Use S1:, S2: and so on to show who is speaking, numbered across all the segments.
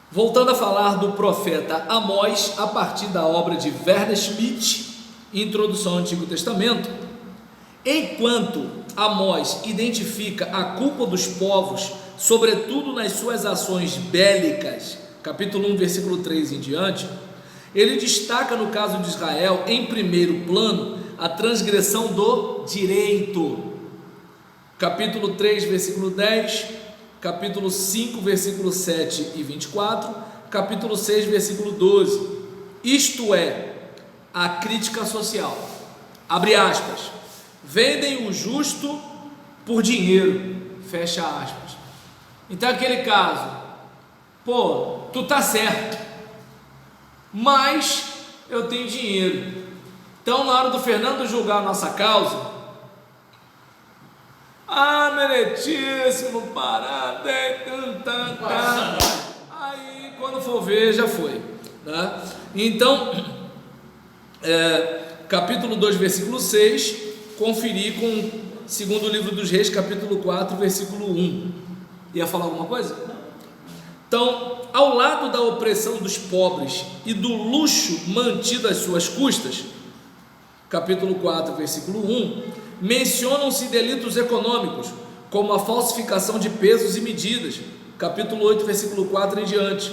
S1: Voltando a falar do profeta Amós, a partir da obra de Werner Schmidt, Introdução ao Antigo Testamento, enquanto Amós identifica a culpa dos povos, sobretudo nas suas ações bélicas, capítulo 1, versículo 3 em diante, ele destaca no caso de Israel, em primeiro plano, a transgressão do direito, capítulo 3, versículo 10, capítulo 5, versículo 7 e 24, capítulo 6, versículo 12, isto é, a crítica social, abre aspas, vendem o justo por dinheiro, fecha aspas. Então aquele caso, pô, tu tá certo, mas eu tenho dinheiro, então na hora do Fernando julgar a nossa causa, meritíssimo, parado, aí quando for ver já foi, tá? Então, capítulo 2, versículo 6, conferir com segundo livro dos Reis, capítulo 4, versículo 1. Ia falar alguma coisa? Então, ao lado da opressão dos pobres e do luxo mantido às suas custas, capítulo 4, versículo 1, mencionam-se delitos econômicos, como a falsificação de pesos e medidas, capítulo 8, versículo 4 em diante,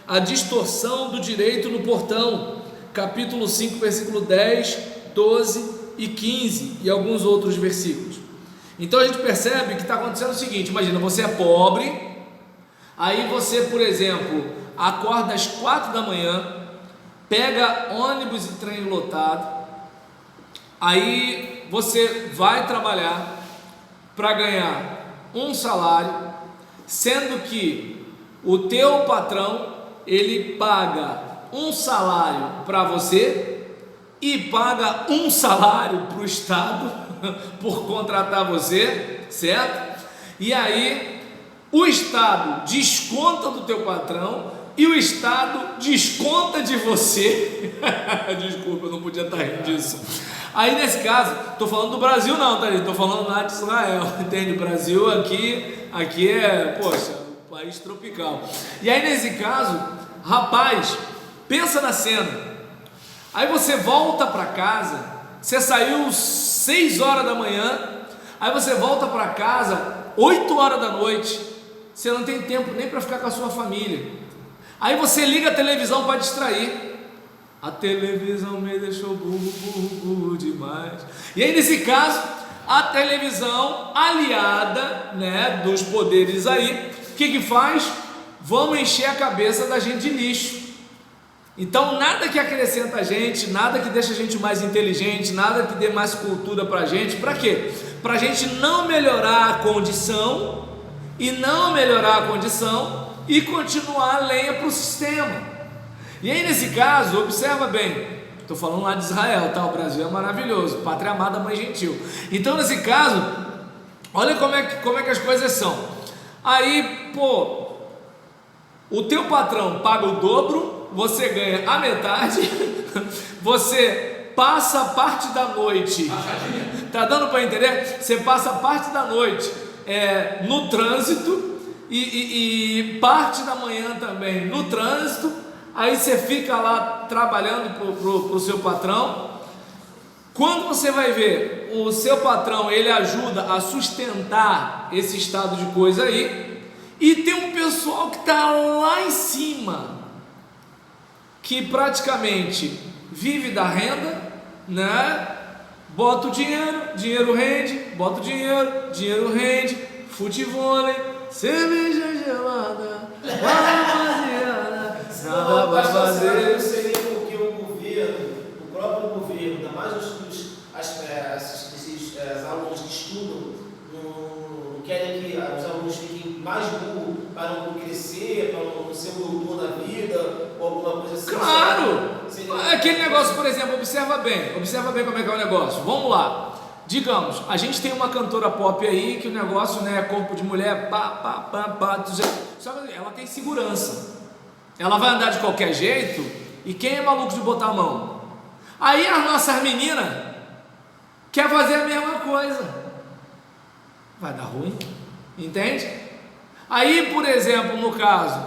S1: a distorção do direito no portão, capítulo 5, versículo 10, 12 e 15, e alguns outros versículos. Então a gente percebe que está acontecendo o seguinte: imagina, você é pobre, aí você, por exemplo, acorda às 4 da manhã, pega ônibus e trem lotado, aí você vai trabalhar para ganhar um salário, sendo que o teu patrão, ele paga um salário para você e paga um salário para o Estado por contratar você, certo? E aí o Estado desconta do teu patrão e o Estado desconta de você. Desculpa, eu não podia estar rindo disso. Aí nesse caso, estou falando do Brasil não, tá? Estou falando lá de Israel, entende? O Brasil aqui é, poxa, um país tropical. E aí nesse caso, rapaz, pensa na cena. Aí você volta para casa, você saiu 6 horas da manhã, aí você volta para casa 8 horas da noite, você não tem tempo nem para ficar com a sua família. Aí você liga a televisão para distrair. A televisão me deixou burro demais. E aí nesse caso, a televisão aliada, né, dos poderes aí, o que faz? Vamos encher a cabeça da gente de lixo. Então nada que acrescenta a gente, nada que deixa a gente mais inteligente, nada que dê mais cultura pra gente. Para quê? Pra gente não melhorar a condição e continuar a lenha para o sistema. E aí nesse caso, observa bem, estou falando lá de Israel, tá? O Brasil é maravilhoso, pátria amada, mãe gentil. Então nesse caso, olha como é que as coisas são. Aí, pô, o teu patrão paga o dobro, você ganha a metade, você passa parte da noite, tá dando para entender? Você passa parte da noite no trânsito e parte da manhã também no trânsito. Aí você fica lá trabalhando pro seu patrão. Quando você vai ver, o seu patrão, ele ajuda a sustentar esse estado de coisa aí, e tem um pessoal que está lá em cima, que praticamente vive da renda, né? Bota o dinheiro rende, bota o dinheiro rende, futevôlei, cerveja gelada, rapaziada, nada vai fazer.
S2: Seria porque o governo, o próprio governo, ainda mais esses alunos que estudam, não querem que os alunos fiquem mais burros para não crescer, para não ser um doutor na vida, ou alguma coisa assim.
S1: Claro! Aquele negócio, por exemplo, observa bem como é que é o negócio. Vamos lá. Digamos, a gente tem uma cantora pop aí que o negócio, né, é corpo de mulher, só que ela tem segurança. Ela vai andar de qualquer jeito, e quem é maluco de botar a mão? Aí as nossas meninas quer fazer a mesma coisa. Vai dar ruim, entende? Aí, por exemplo, no caso,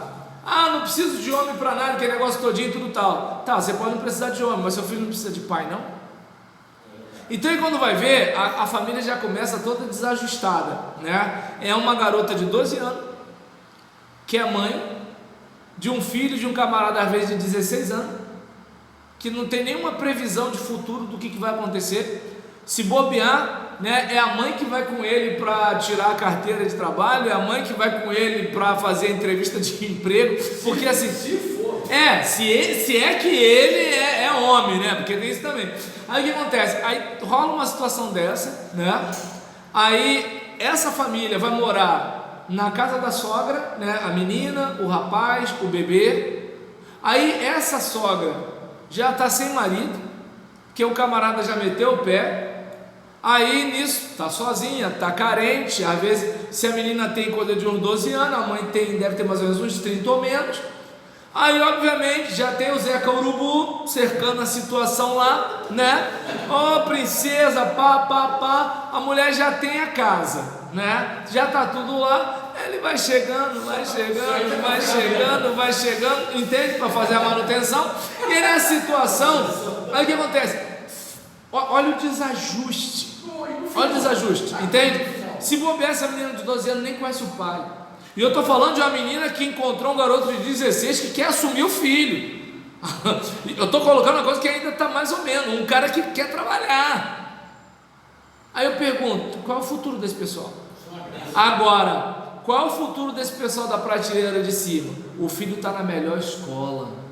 S1: Ah, não preciso de homem para nada, que negócio todinho e tudo tal. Tá, você pode não precisar de homem, mas seu filho não precisa de pai, não? Então, e quando vai ver, a família já começa toda desajustada, né? É uma garota de 12 anos, que é mãe de um filho de um camarada, às vezes, de 16 anos, que não tem nenhuma previsão de futuro do que vai acontecer. Se bobear, né, é a mãe que vai com ele para tirar a carteira de trabalho, é a mãe que vai com ele para fazer a entrevista de emprego, porque assim, se é que ele é homem, né, porque tem isso também. Aí o que acontece? Aí rola uma situação dessa, né, aí essa família vai morar na casa da sogra, né, a menina, o rapaz, o bebê. Aí essa sogra já está sem marido, porque o camarada já meteu o pé. Aí nisso, tá sozinha, tá carente. Às vezes, se a menina tem coisa de uns 12 anos, a mãe deve ter mais ou menos uns 30 ou menos. Aí, obviamente, já tem o Zeca Urubu cercando a situação lá, né? Ó, princesa, pá. A mulher já tem a casa, né? Já tá tudo lá. Ele vai chegando, entende? Para fazer a manutenção. E nessa situação, aí o que acontece? Olha o desajuste. Olha o desajuste, entende? Se bobear, essa menina de 12 anos nem conhece o pai. E eu estou falando de uma menina que encontrou um garoto de 16 que quer assumir o filho. Eu estou colocando uma coisa que ainda está mais ou menos, um cara que quer trabalhar. Aí eu pergunto, qual é o futuro desse pessoal? Agora, qual é o futuro desse pessoal da prateleira de cima? O filho está na melhor escola.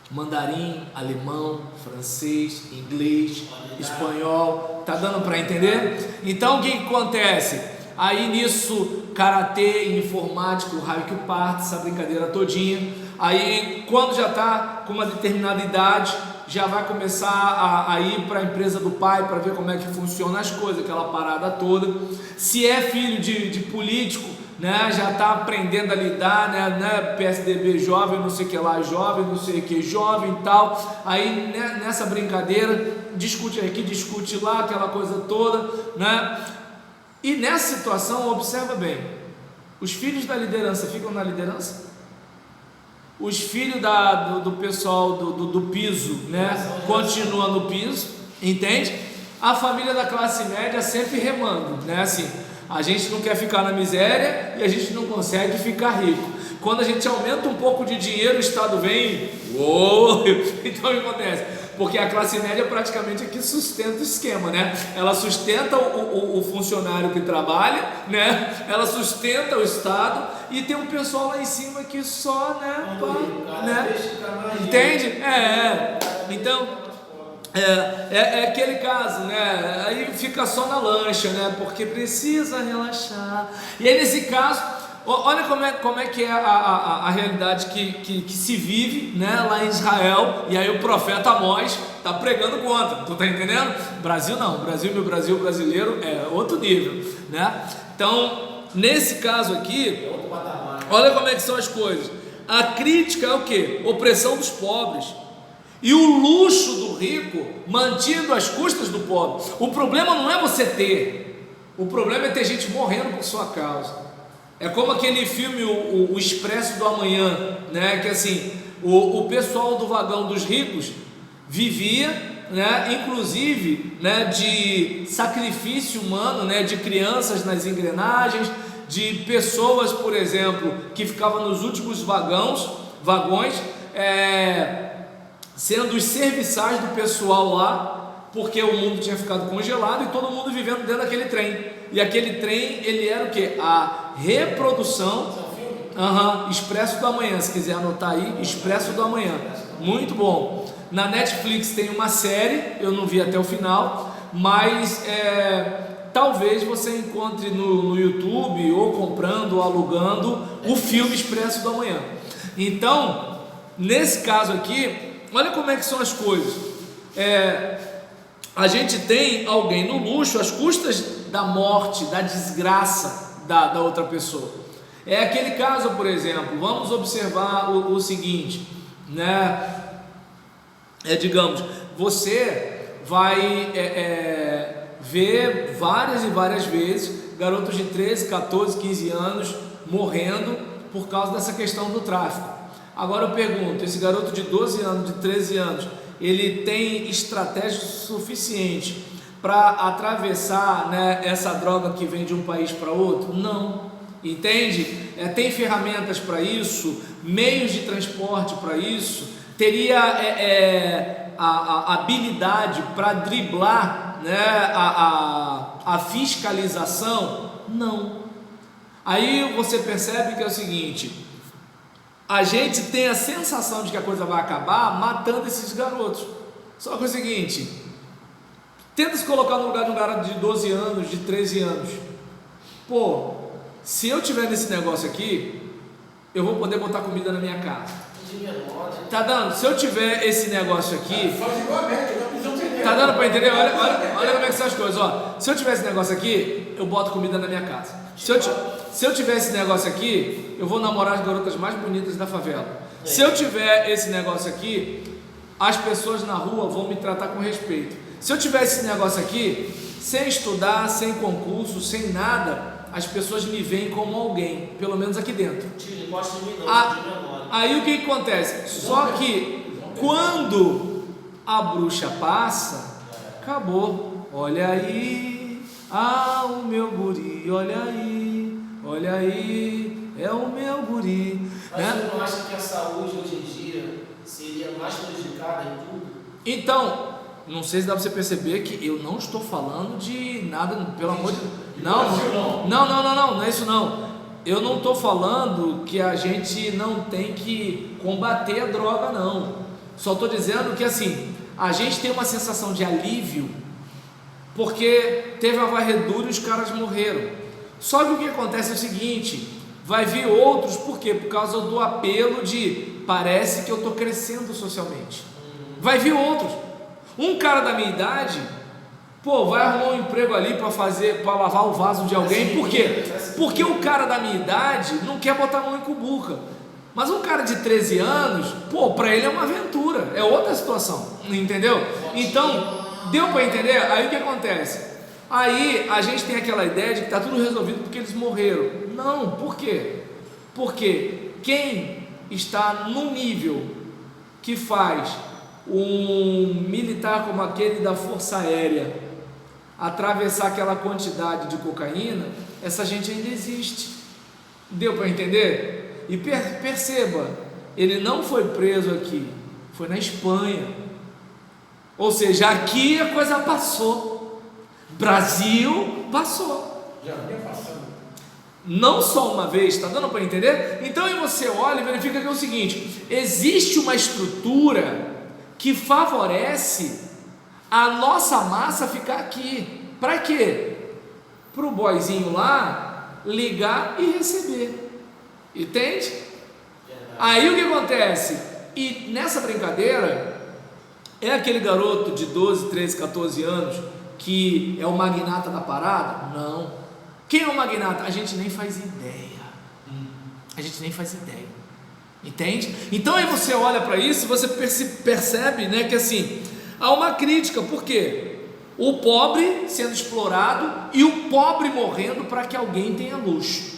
S1: Mandarim, alemão, francês, inglês, espanhol, tá dando para entender? Então o que acontece? Aí nisso, karatê, informática, o raio que parte, essa brincadeira todinha. Aí quando já tá com uma determinada idade, já vai começar a ir para a empresa do pai para ver como é que funciona as coisas, aquela parada toda. Se é filho de político, né, já está aprendendo a lidar, né, PSDB jovem, não sei o que lá, jovem, não sei o que, jovem e tal. Aí né, nessa brincadeira, discute aqui, discute lá, aquela coisa toda, né? E nessa situação, observa bem, os filhos da liderança ficam na liderança, os filhos do pessoal do piso, né, continuam no piso, entende? A família da classe média sempre remando, né, assim, a gente não quer ficar na miséria e a gente não consegue ficar rico. Quando a gente aumenta um pouco de dinheiro, o Estado vem, uou! Então o que acontece? Porque a classe média praticamente é que sustenta o esquema, né? Ela sustenta o funcionário que trabalha, né? Ela sustenta o Estado e tem um pessoal lá em cima que só, né? Entende? Então é aquele caso, né? Aí fica só na lancha, né? Porque precisa relaxar. E aí nesse caso, olha como é que é a realidade que se vive, né? Lá em Israel. E aí o profeta Amós está pregando contra. Tu tá entendendo? Brasil não. Meu Brasil brasileiro é outro nível, né? Então nesse caso aqui, olha como é que são as coisas. A crítica é o quê? Opressão dos pobres. E o luxo do rico mantido às custas do pobre. O problema não é você ter, o problema é ter gente morrendo por sua causa. É como aquele filme o Expresso do Amanhã, né? Que assim, o pessoal do vagão dos ricos vivia, né, inclusive, né, de sacrifício humano, né, de crianças nas engrenagens, de pessoas, por exemplo, que ficavam nos últimos vagões, sendo os serviçais do pessoal lá, porque o mundo tinha ficado congelado e todo mundo vivendo dentro daquele trem. E aquele trem, ele era o que? A reprodução. Expresso do Amanhã, se quiser anotar aí, Expresso do Amanhã, muito bom. Na Netflix tem uma série, eu não vi até o final, mas talvez você encontre no YouTube, ou comprando, ou alugando, o filme Expresso do Amanhã. Então, nesse caso aqui, olha como é que são as coisas. A gente tem alguém no luxo às custas da morte, da desgraça da outra pessoa. É aquele caso, por exemplo, vamos observar o seguinte, né? Digamos, você vai ver várias e várias vezes garotos de 13, 14, 15 anos morrendo por causa dessa questão do tráfico. Agora eu pergunto, esse garoto de 12 anos, de 13 anos, ele tem estratégia suficiente para atravessar, né, essa droga que vem de um país para outro? Não. Entende? Tem ferramentas para isso, meios de transporte para isso, teria a habilidade para driblar, né, a fiscalização? Não. Aí você percebe que é o seguinte: a gente tem a sensação de que a coisa vai acabar matando esses garotos. Só que é o seguinte, tenta se colocar no lugar de um garoto de 12 anos, de 13 anos. Pô, se eu tiver nesse negócio aqui, eu vou poder botar comida na minha casa. Tá dando? Se eu tiver esse negócio aqui, tá dando para entender? Olha como é que são as coisas, ó. Se eu tiver esse negócio aqui, eu boto comida na minha casa. Se eu tiver esse negócio aqui, eu vou namorar as garotas mais bonitas da favela. Se eu tiver esse negócio aqui, as pessoas na rua vão me tratar com respeito. Se eu tiver esse negócio aqui, sem estudar, sem concurso, sem nada, as pessoas me veem como alguém, pelo menos aqui dentro. Aí o que acontece? Só que quando a bruxa passa, acabou. Olha aí, o meu guri, olha aí, é o meu guri.
S2: Mas você não acha que a saúde hoje em dia seria mais prejudicada em tudo?
S1: Então, não sei se dá para você perceber que eu não estou falando de nada, pelo amor de Deus. Não é isso não. Eu não estou falando que a gente não tem que combater a droga, não. Só estou dizendo que assim, a gente tem uma sensação de alívio porque teve a varredura e os caras morreram. Só que o que acontece é o seguinte, vai vir outros, por quê? Por causa do apelo de parece que eu estou crescendo socialmente. Vai vir outros. Um cara da minha idade, vai arrumar um emprego ali para lavar o vaso de alguém. Por quê? Porque o cara da minha idade não quer botar a mão em cubuca. Mas um cara de 13 anos, para ele é uma aventura, é outra situação, entendeu? Então, deu para entender? Aí o que acontece? Aí a gente tem aquela ideia de que está tudo resolvido porque eles morreram. Não, por quê? Porque quem está no nível que faz um militar como aquele da Força Aérea atravessar aquela quantidade de cocaína, essa gente ainda existe. Deu para entender? E perceba, ele não foi preso aqui, foi na Espanha. Ou seja, aqui a coisa passou. Brasil passou.
S3: Já vinha passando.
S1: Não só uma vez, está dando para entender? Então aí você olha e verifica que é o seguinte: existe uma estrutura que favorece a nossa massa ficar aqui. Para quê? Para o boyzinho lá ligar e receber. Entende? Aí o que acontece? E nessa brincadeira, é aquele garoto de 12, 13, 14 anos que é o magnata da parada? Não. Quem é o magnata? A gente nem faz ideia. A gente nem faz ideia. Entende? Então aí você olha para isso e você percebe, né, que assim, há uma crítica. Por quê? O pobre sendo explorado e o pobre morrendo para que alguém tenha luxo,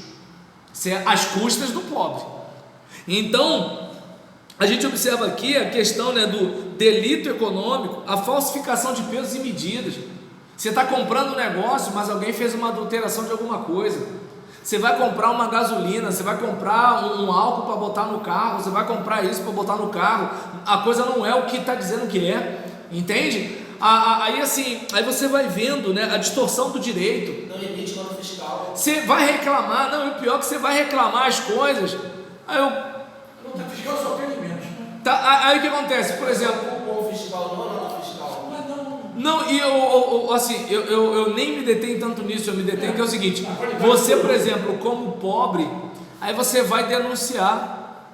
S1: às custas do pobre. Então a gente observa aqui a questão, né, do delito econômico, a falsificação de pesos e medidas. Você está comprando um negócio, mas alguém fez uma adulteração de alguma coisa. Você vai comprar uma gasolina, você vai comprar um álcool para botar no carro, você vai comprar isso para botar no carro, a coisa não é o que está dizendo que é, entende? Aí assim, aí você vai vendo, né, a distorção do direito.
S2: Não emite nota fiscal.
S1: Você vai reclamar, não, e o pior é que você vai reclamar as coisas.
S3: Nota fiscal só tem menos.
S1: Aí o que acontece? Por exemplo,
S2: O fiscal não é nota fiscal.
S3: Mas não.
S1: Não, e eu nem me detenho tanto nisso, eu me detenho que é o seguinte: você, por exemplo, como pobre, aí você vai denunciar,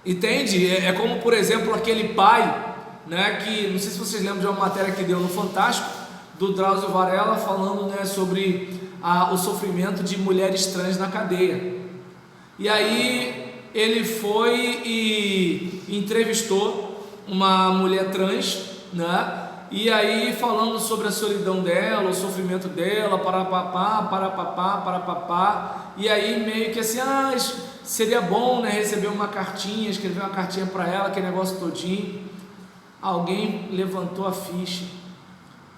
S1: entende? É como, por exemplo, aquele pai, né, que, não sei se vocês lembram de uma matéria que deu no Fantástico, do Drauzio Varela, falando, né, sobre o sofrimento de mulheres trans na cadeia. E aí ele foi e entrevistou uma mulher trans, né? E aí falando sobre a solidão dela, o sofrimento dela, parapapá, e aí meio que assim, seria bom, né, receber uma cartinha, escrever uma cartinha para ela, aquele negócio todinho. Alguém levantou a ficha.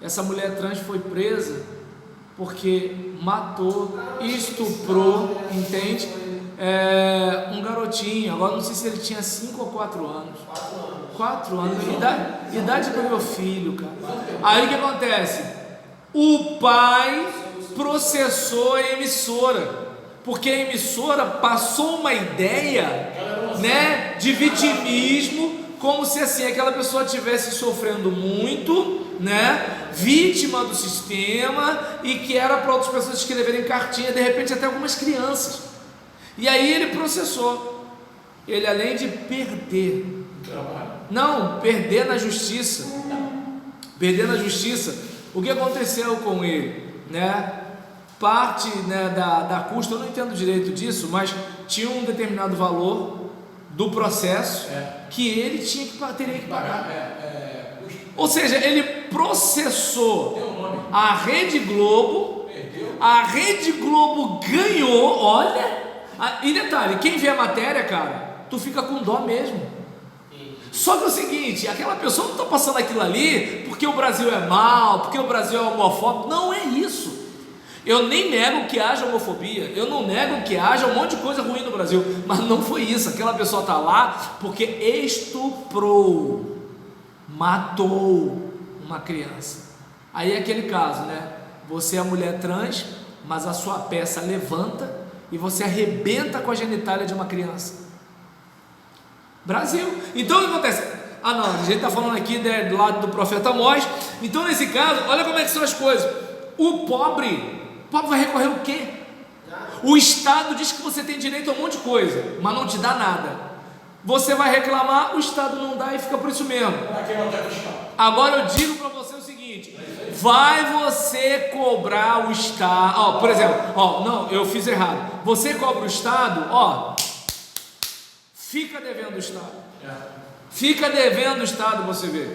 S1: Essa mulher trans foi presa porque matou, estuprou, entende? Um garotinho, agora não sei se ele tinha 5 ou 4 anos. 4 anos, idade do meu filho, cara. Aí o que acontece? O pai processou a emissora, porque a emissora passou uma ideia, né, de vitimismo, como se assim aquela pessoa estivesse sofrendo muito, né, vítima do sistema, e que era para outras pessoas escreverem cartinha, de repente até algumas crianças. E aí ele processou. Ele, além de perder na justiça, o que aconteceu com ele, né? Parte, né, da custa, eu não entendo direito disso, mas tinha um determinado valor do processo que ele teria que pagar. Ou seja, ele processou a Rede Globo, a Rede Globo ganhou, olha, e detalhe, quem vê a matéria, cara, tu fica com dó mesmo. Só que é o seguinte, aquela pessoa não está passando aquilo ali porque o Brasil é mau, porque o Brasil é homofóbico, não é isso. Eu nem nego que haja homofobia, eu não nego que haja um monte de coisa ruim no Brasil, mas não foi isso. Aquela pessoa está lá porque estuprou, matou uma criança. Aí é aquele caso, né? Você é mulher trans, mas a sua peça levanta e você arrebenta com a genitália de uma criança. Brasil. Então o que acontece? Não, a gente está falando aqui do lado do profeta Amós. Então nesse caso, olha como é que são as coisas. O pobre vai recorrer o quê? O Estado diz que você tem direito a um monte de coisa, mas não te dá nada. Você vai reclamar, o Estado não dá e fica por isso mesmo. Agora eu digo para você o seguinte: vai você cobrar o Estado, por exemplo, não, eu fiz errado. Você cobra o Estado, fica devendo o Estado. Fica devendo o Estado, você vê.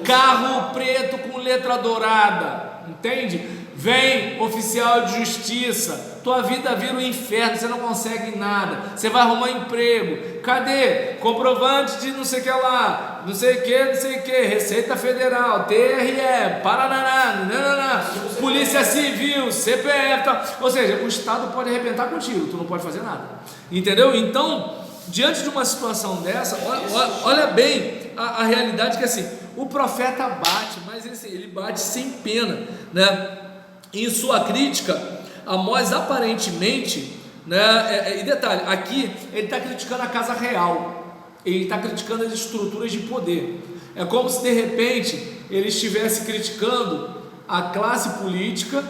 S1: Carro preto com letra dourada, entende? Vem oficial de justiça, tua vida vira um inferno, você não consegue nada, você vai arrumar emprego, cadê? Comprovante de não sei o que lá, não sei o que, Receita Federal, TRE, Paraná, Polícia Civil, CPF, ou seja, o Estado pode arrebentar contigo, tu não pode fazer nada, entendeu? Então, diante de uma situação dessa, olha bem a realidade, que assim, o profeta bate, mas ele bate sem pena, né? Em sua crítica, Amós aparentemente, né, e detalhe, aqui ele está criticando a casa real, ele está criticando as estruturas de poder. É como se de repente ele estivesse criticando a classe política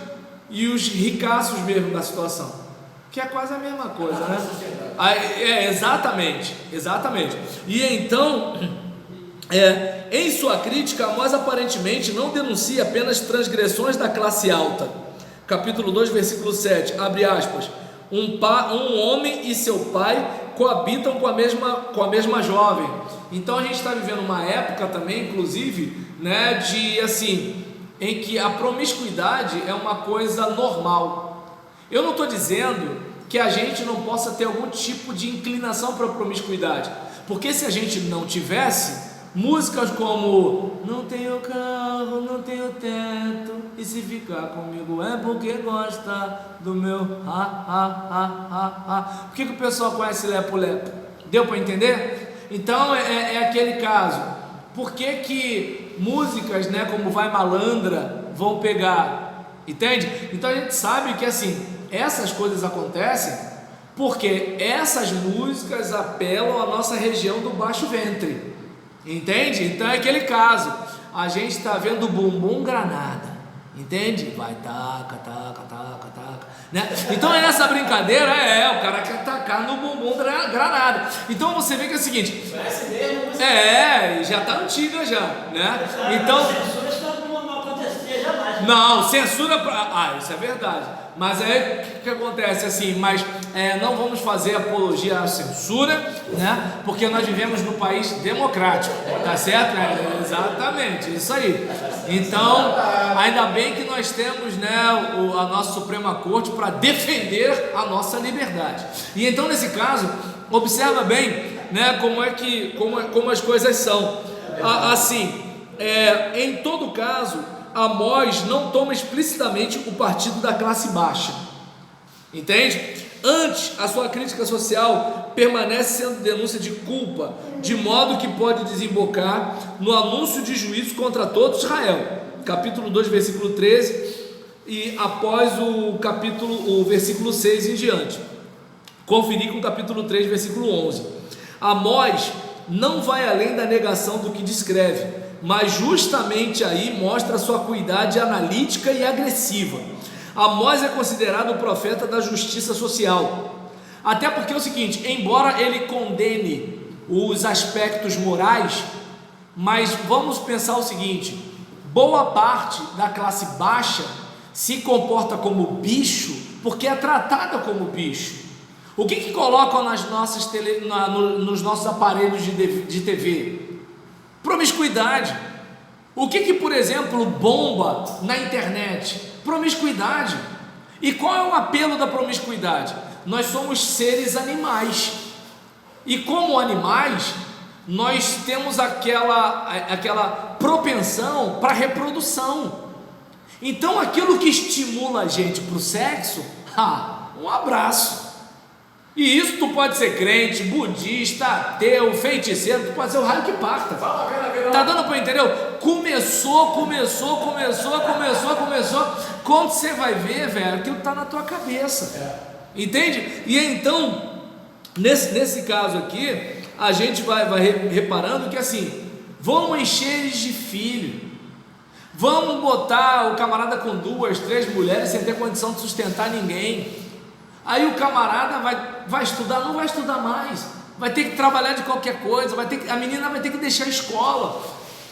S1: e os ricaços mesmo da situação, que é quase a mesma coisa, né? Exatamente. E então, em sua crítica, Amós aparentemente não denuncia apenas transgressões da classe alta. Capítulo 2, versículo 7, abre aspas: um homem e seu pai coabitam com a mesma jovem. Então a gente está vivendo uma época também, inclusive, né, de assim, em que a promiscuidade é uma coisa normal. Eu não estou dizendo que a gente não possa ter algum tipo de inclinação para a promiscuidade, porque se a gente não tivesse, músicas como não tenho carro, não tenho teto, e se ficar comigo é porque gosta do meu Por que o pessoal conhece Lepo-Lepo? Deu para entender? Então é aquele caso. Por que músicas, né, como Vai Malandra vão pegar? Entende? Então a gente sabe que assim, essas coisas acontecem porque essas músicas apelam à nossa região do baixo ventre. Entende? Então é aquele caso. A gente está vendo o bumbum granada. Entende? Vai taca, né? Então é essa brincadeira, o cara quer tacar no bumbum granada. Então você vê que é o seguinte.
S2: Parece mesmo.
S1: Já está antiga já, né? Então Não, censura para. Isso é verdade. Mas aí o que acontece assim? Mas não vamos fazer apologia à censura, né? Porque nós vivemos num país democrático, tá certo? Exatamente, isso aí. Então, ainda bem que nós temos, né, a nossa Suprema Corte para defender a nossa liberdade. E então, nesse caso, observa bem, né, como as coisas são. Assim, em todo caso, Amós não toma explicitamente o partido da classe baixa, entende? Antes, a sua crítica social permanece sendo denúncia de culpa, de modo que pode desembocar no anúncio de juízo contra todo Israel, capítulo 2, versículo 13, e após o versículo 6 em diante, conferir com o capítulo 3, versículo 11. Amós não vai além da negação do que descreve, mas justamente aí mostra a sua acuidade analítica e agressiva. Amós é considerado o profeta da justiça social, até porque é o seguinte, embora ele condene os aspectos morais, mas vamos pensar o seguinte, boa parte da classe baixa se comporta como bicho, porque é tratada como bicho. O que colocam nas nossas nos nossos aparelhos de TV? Promiscuidade. O que por exemplo bomba na internet? Promiscuidade. E qual é o apelo da promiscuidade? Nós somos seres animais, e como animais nós temos aquela propensão para reprodução. Então aquilo que estimula a gente para o sexo, um abraço. E isso tu pode ser crente, budista, ateu, feiticeiro, tu pode ser o raio que parta. Tá dando para entender? Começou. Quando você vai ver, velho, aquilo tá na tua cabeça. Entende? E então, nesse caso aqui, a gente vai reparando que assim, vamos encher eles de filho. Vamos botar o camarada com 2, 3 mulheres sem ter condição de sustentar ninguém. Aí o camarada vai estudar, não vai estudar mais, vai ter que trabalhar de qualquer coisa, a menina vai ter que deixar a escola.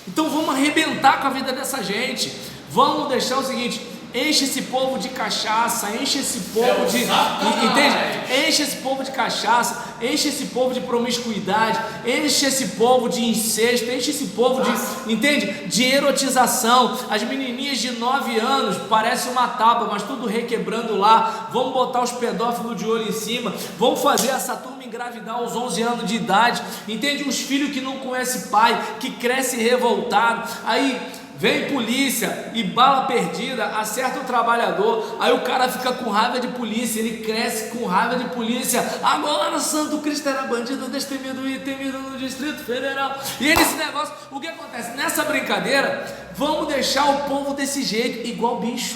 S1: Então vamos arrebentar com a vida dessa gente. Vamos deixar o seguinte, enche esse povo de cachaça, enche esse povo de, entende? Enche esse povo de cachaça, enche esse povo de promiscuidade, enche esse povo de incesto, enche esse povo de, entende? De erotização. As menininhas de 9 anos parecem uma tábua, mas tudo requebrando lá. Vamos botar os pedófilos de olho em cima, vamos fazer essa turma engravidar aos 11 anos de idade, entende? Os filhos que não conhecem pai, que crescem revoltados, aí vem polícia e bala perdida, acerta o trabalhador, aí o cara fica com raiva de polícia, ele cresce com raiva de polícia. Agora Santo Cristo era bandido, destemido e temido no Distrito Federal. E aí nesse negócio, o que acontece? Nessa brincadeira, vamos deixar o povo desse jeito, igual bicho.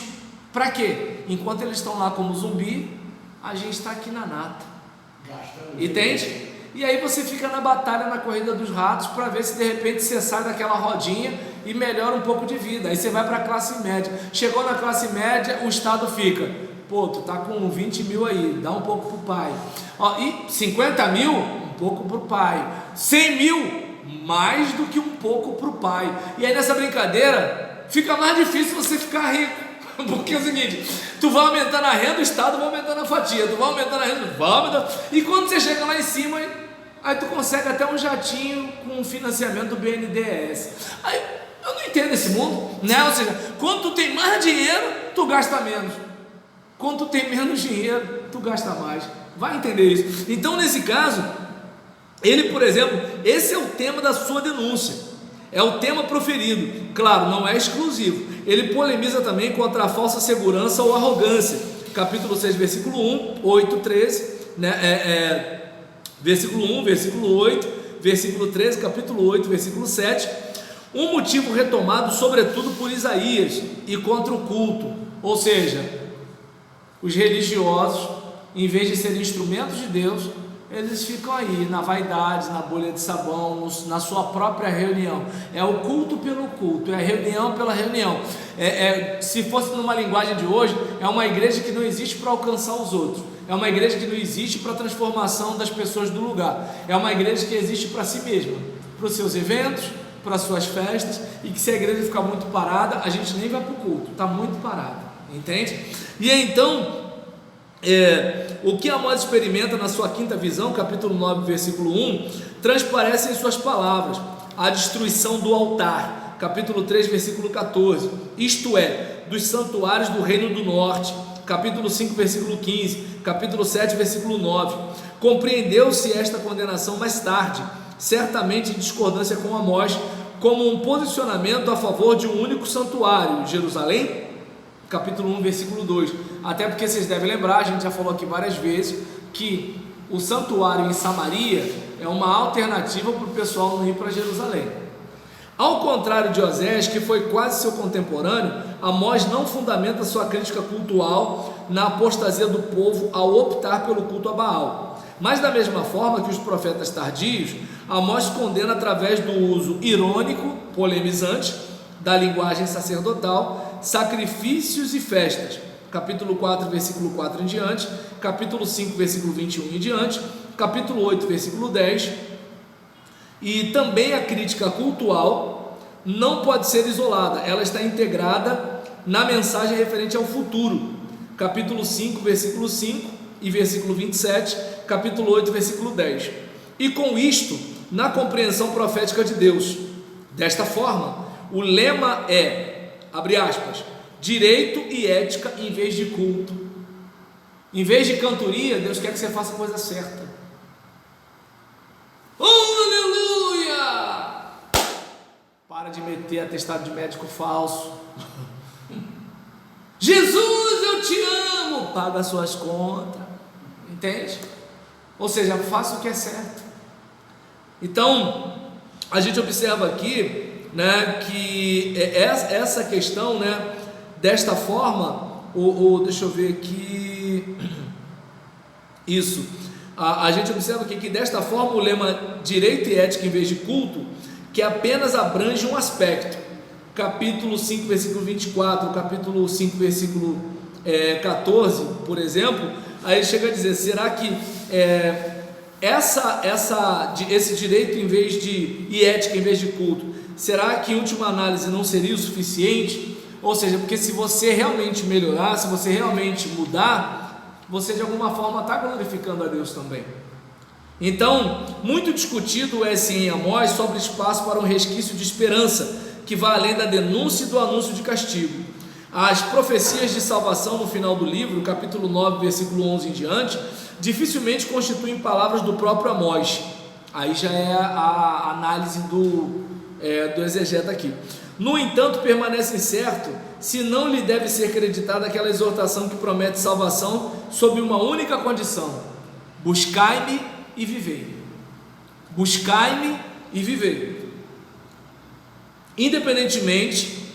S1: Para quê? Enquanto eles estão lá como zumbi, a gente está aqui na nata. Entende? E aí você fica na batalha, na corrida dos ratos, para ver se de repente você sai daquela rodinha e melhora um pouco de vida. Aí você vai para a classe média. Chegou na classe média, o Estado fica, pô, tu tá com 20 mil aí, dá um pouco pro pai. E 50 mil, um pouco pro pai. 100 mil, mais do que um pouco pro pai. E aí nessa brincadeira, fica mais difícil você ficar rico. Porque é o seguinte, tu vai aumentando a renda, o Estado vai aumentando a fatia, tu vai aumentando a renda, vai aumentando, e quando você chega lá em cima, aí tu consegue até um jatinho com financiamento do BNDES. Aí eu não entendo esse mundo, né? Ou seja, quando tu tem mais dinheiro, tu gasta menos. Quando tu tem menos dinheiro, tu gasta mais. Vai entender isso. Então nesse caso, ele, por exemplo, esse é o tema da sua denúncia. É o tema proferido, claro, não é exclusivo. Ele polemiza também contra a falsa segurança ou arrogância. Capítulo 6, versículo 1, 8, 13, né? Versículo 1, versículo 8, versículo 13, capítulo 8, versículo 7. Um motivo retomado sobretudo por Isaías e contra o culto, ou seja, os religiosos, em vez de serem instrumentos de Deus, eles ficam aí na vaidade, na bolha de sabão, na sua própria reunião. É o culto pelo culto, é a reunião pela reunião. Se fosse numa linguagem de hoje, é uma igreja que não existe para alcançar os outros. É uma igreja que não existe para a transformação das pessoas do lugar. É uma igreja que existe para si mesma, para os seus eventos, para suas festas, e que se a igreja ficar muito parada, a gente nem vai para o culto, está muito parada, entende? E então, o que Amós experimenta na sua quinta visão, capítulo 9, versículo 1, transparece em suas palavras: a destruição do altar, capítulo 3, versículo 14, isto é, dos santuários do reino do norte, capítulo 5, versículo 15, capítulo 7, versículo 9. Compreendeu-se esta condenação mais tarde, certamente em discordância com Amós, como um posicionamento a favor de um único santuário, Jerusalém, capítulo 1, versículo 2, até porque vocês devem lembrar, a gente já falou aqui várias vezes, que o santuário em Samaria é uma alternativa para o pessoal não ir para Jerusalém. Ao contrário de Osés, que foi quase seu contemporâneo, Amós não fundamenta sua crítica cultural na apostasia do povo ao optar pelo culto a Baal, mas da mesma forma que os profetas tardios, Amós condena através do uso irônico, polemizante, da linguagem sacerdotal, sacrifícios e festas, capítulo 4, versículo 4 em diante, capítulo 5, versículo 21 em diante, capítulo 8, versículo 10, e também a crítica cultural não pode ser isolada, ela está integrada na mensagem referente ao futuro, capítulo 5, versículo 5 e versículo 27, capítulo 8, versículo 10, e com isto, na compreensão profética de Deus. Desta forma, o lema é, abre aspas, direito e ética em vez de culto. Em vez de cantoria, Deus quer que você faça a coisa certa. Oh, aleluia! Para de meter atestado de médico falso. Jesus, eu te amo! Paga as suas contas. Entende? Ou seja, faça o que é certo. Então, a gente observa aqui, né, que essa questão, né, desta forma, deixa eu ver aqui, isso, a gente observa aqui que desta forma o lema direito e ética em vez de culto, que apenas abrange um aspecto, capítulo 5, versículo 24, capítulo 5, versículo 14, por exemplo, aí ele chega a dizer, será que esse direito em vez de, e ética em vez de culto, será que em última análise não seria o suficiente? Ou seja, porque se você realmente melhorar, se você realmente mudar, você de alguma forma está glorificando a Deus também. Então, muito discutido é sim em Amós sobre espaço para um resquício de esperança, que vai além da denúncia e do anúncio de castigo. As profecias de salvação no final do livro, capítulo 9, versículo 11 em diante, dificilmente constituem palavras do próprio Amós. Aí já é a análise do exegeta aqui. No entanto, permanece incerto se não lhe deve ser creditada aquela exortação que promete salvação sob uma única condição: buscai-me e vivei. Buscai-me e vivei. Independentemente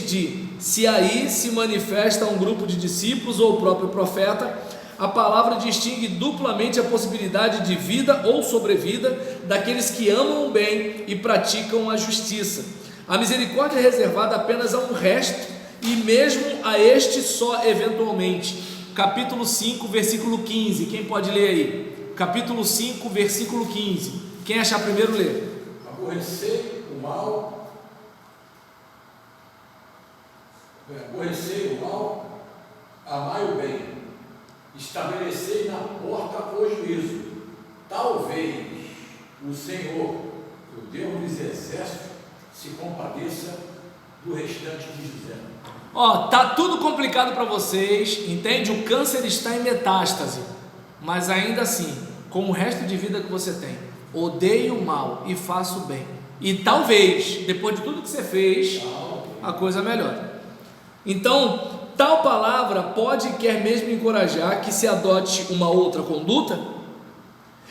S1: de se aí se manifesta um grupo de discípulos ou o próprio profeta, a palavra distingue duplamente a possibilidade de vida ou sobrevida daqueles que amam o bem e praticam a justiça. A misericórdia é reservada apenas a um resto, e mesmo a este só eventualmente. Capítulo 5, versículo 15, quem pode ler aí? Capítulo 5, versículo 15, quem achar primeiro lê.
S3: Aborrecer o mal, amai o bem, estabelecei na porta o juízo. Talvez o Senhor, o Deus dos exércitos, se compadeça do restante de José.
S1: Tá tudo complicado para vocês, entende? O câncer está em metástase, mas ainda assim, com o resto de vida que você tem, odeie o mal e faça o bem, e talvez, depois de tudo que você fez, a coisa melhore. Então, tal palavra pode e quer mesmo encorajar que se adote uma outra conduta?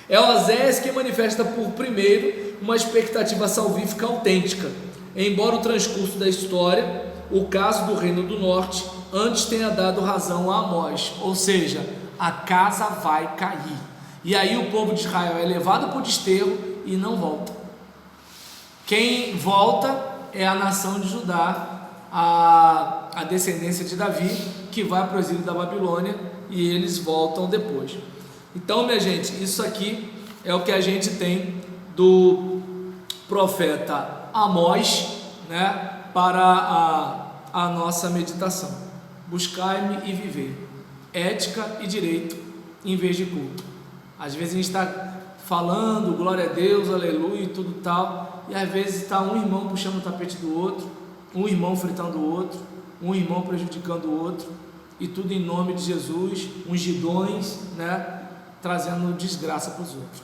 S1: É Osés que manifesta por primeiro uma expectativa salvífica autêntica, embora o transcurso da história, o caso do Reino do Norte, antes tenha dado razão a Amós, ou seja, a casa vai cair, e aí o povo de Israel é levado para o desterro e não volta. Quem volta é a nação de Judá, a descendência de Davi, que vai para o exílio da Babilônia, e eles voltam depois. Então, minha gente, isso aqui é o que a gente tem do profeta Amós, né, para a nossa meditação. Buscai-me e viver. Ética e direito em vez de culto. Às vezes a gente está falando glória a Deus, aleluia e tudo tal, e às vezes está um irmão puxando o tapete do outro, um irmão fritando o outro, um irmão prejudicando o outro, e tudo em nome de Jesus, ungidões, né, trazendo desgraça para os outros.